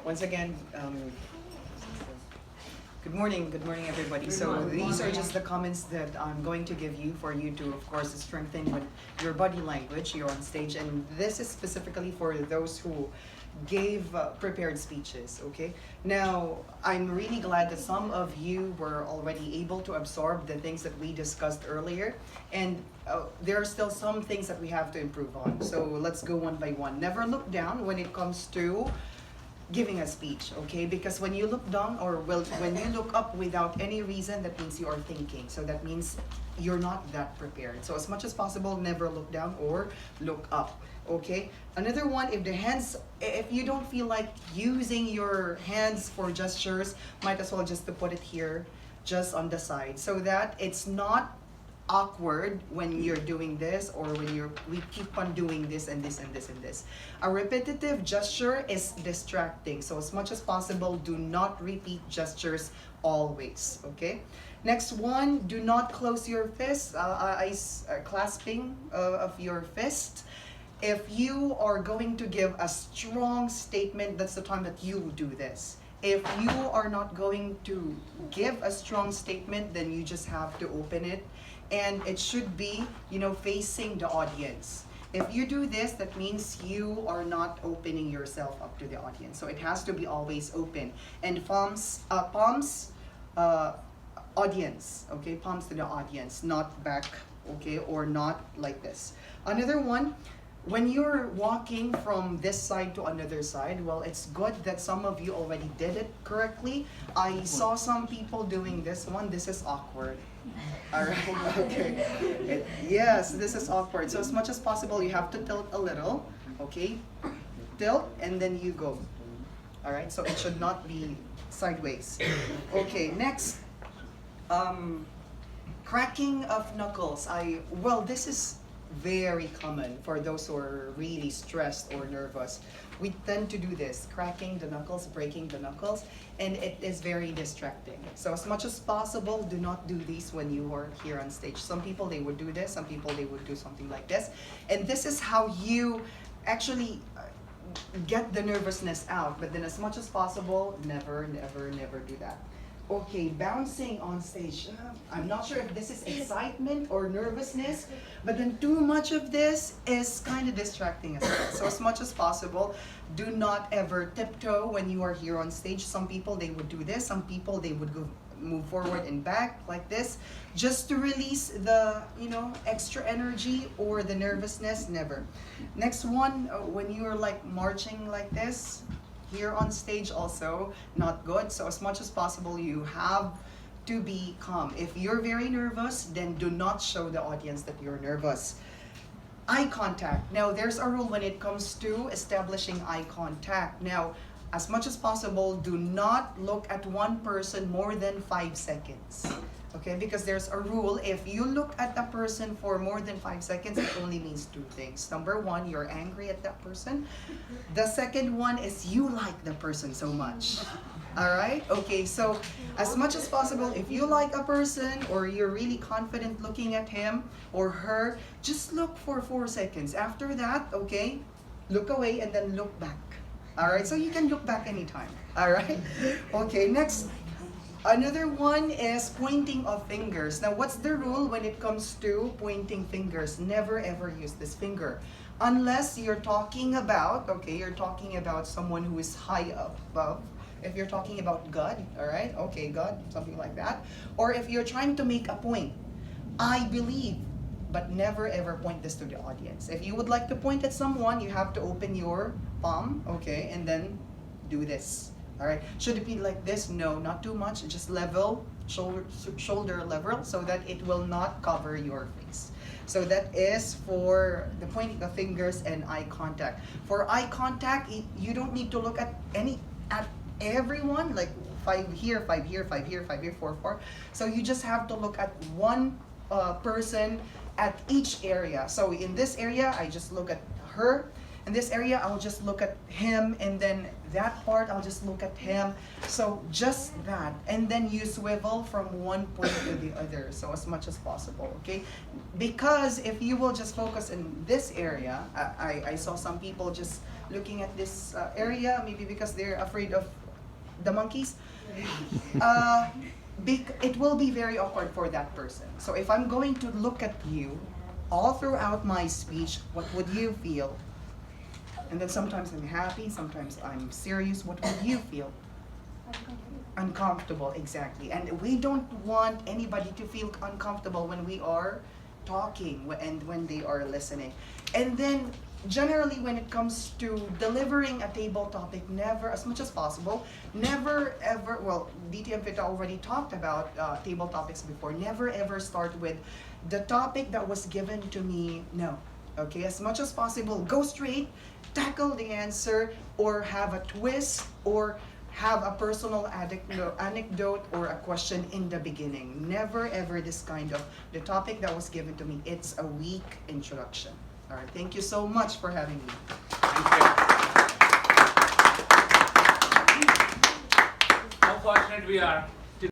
Once again, good morning everybody. So these are just the comments that I'm going to give you for you to, of course, strengthen with your body language here on stage. And this is specifically for those who gave prepared speeches, okay? Now, I'm really glad that some of you were already able to absorb the things that we discussed earlier. And there are still some things that we have to improve on. So let's go one by one. Never look down when it comes to giving a speech, okay? Because when you look down or when you look up without any reason, that means you are thinking. So that means you're not that prepared. So as much as possible, never look down or look up, okay? Another one, if you don't feel like using your hands for gestures, might as well just to put it here, just on the side, so that it's not awkward when you're doing this or when we keep on doing this and this and this and this. A repetitive gesture is distracting, so as much as possible, do not repeat gestures always, okay? Next one, do not close your fist, clasping of your fist. If you are going to give a strong statement, that's the time that you do this. If you are not going to give a strong statement, then you just have to open it. And it should be, facing the audience. If you do this, that means you are not opening yourself up to the audience. So it has to be always open. And palms, audience, okay? Palms to the audience, not back, okay? Or not like this. Another one, when you're walking from this side to another side, well, it's good that some of you already did it correctly. I saw some people doing this one. This is awkward. All right, okay. Yes, this is awkward. So as much as possible, you have to tilt a little, okay? Tilt, and then you go. All right, so it should not be sideways. Okay, next. Cracking of knuckles. This is very common for those who are really stressed or nervous. We tend to do this, cracking the knuckles, breaking the knuckles, and it is very distracting. So as much as possible, do not do these when you are here on stage. Some people, they would do this, some people, they would do something like this. And this is how you actually get the nervousness out. But then as much as possible, never, never, never do that. Okay, bouncing on stage. I'm not sure if this is excitement or nervousness, but then too much of this is kind of distracting as well. So as much as possible, do not ever tiptoe when you are here on stage. Some people, they would do this. Some people, they would move forward and back like this, just to release the, extra energy or the nervousness. Never. Next one, when you're like marching like this, here on stage also, not good. So as much as possible, you have to be calm. If you're very nervous, then do not show the audience that you're nervous. Eye contact. Now, there's a rule when it comes to establishing eye contact. Now, as much as possible, do not look at one person more than 5 seconds. Okay, because there's a rule. If you look at a person for more than 5 seconds, it only means two things. Number one, you're angry at that person. The second one is you like the person so much. All right? Okay, so as much as possible, if you like a person or you're really confident looking at him or her, just look for 4 seconds. After that, okay, look away and then look back. All right, so you can look back anytime. All right? Okay, next. Another one is pointing of fingers. Now, what's the rule when it comes to pointing fingers? Never ever use this finger. Unless you're talking about, someone who is high up above. If you're talking about God, all right? Okay, God, something like that. Or if you're trying to make a point, I believe, but never ever point this to the audience. If you would like to point at someone, you have to open your palm, okay, and then do this. All right, should it be like this? No, not too much, just level, shoulder level, so that it will not cover your face. So that is for the pointing of fingers and eye contact. For eye contact, you don't need to look at everyone, like 5 here, 5 here, 5 here, 5 here, 4, 4. So you just have to look at one person at each area. So in this area, I just look at her. In this area, I'll just look at him, and then that part, I'll just look at him. So just that, and then you swivel from one point to the other, so as much as possible, okay? Because if you will just focus in this area, I saw some people just looking at this area, maybe because they're afraid of the monkeys. Uh, it will be very awkward for that person. So if I'm going to look at you all throughout my speech, what would you feel? And then sometimes I'm happy, sometimes I'm serious. What would you feel? Uncomfortable, exactly. And we don't want anybody to feel uncomfortable when we are talking and when they are listening. And then generally when it comes to delivering a table topic, never, as much as possible, never ever, well, DTM Fita already talked about table topics before, never ever start with the topic that was given to me, no. Okay, as much as possible, go straight, tackle the answer, or have a twist, or have a personal anecdote or a question in the beginning. Never ever this kind of, the topic that was given to me, it's a weak introduction. All right, thank you so much for having me. Thank you. How fortunate we are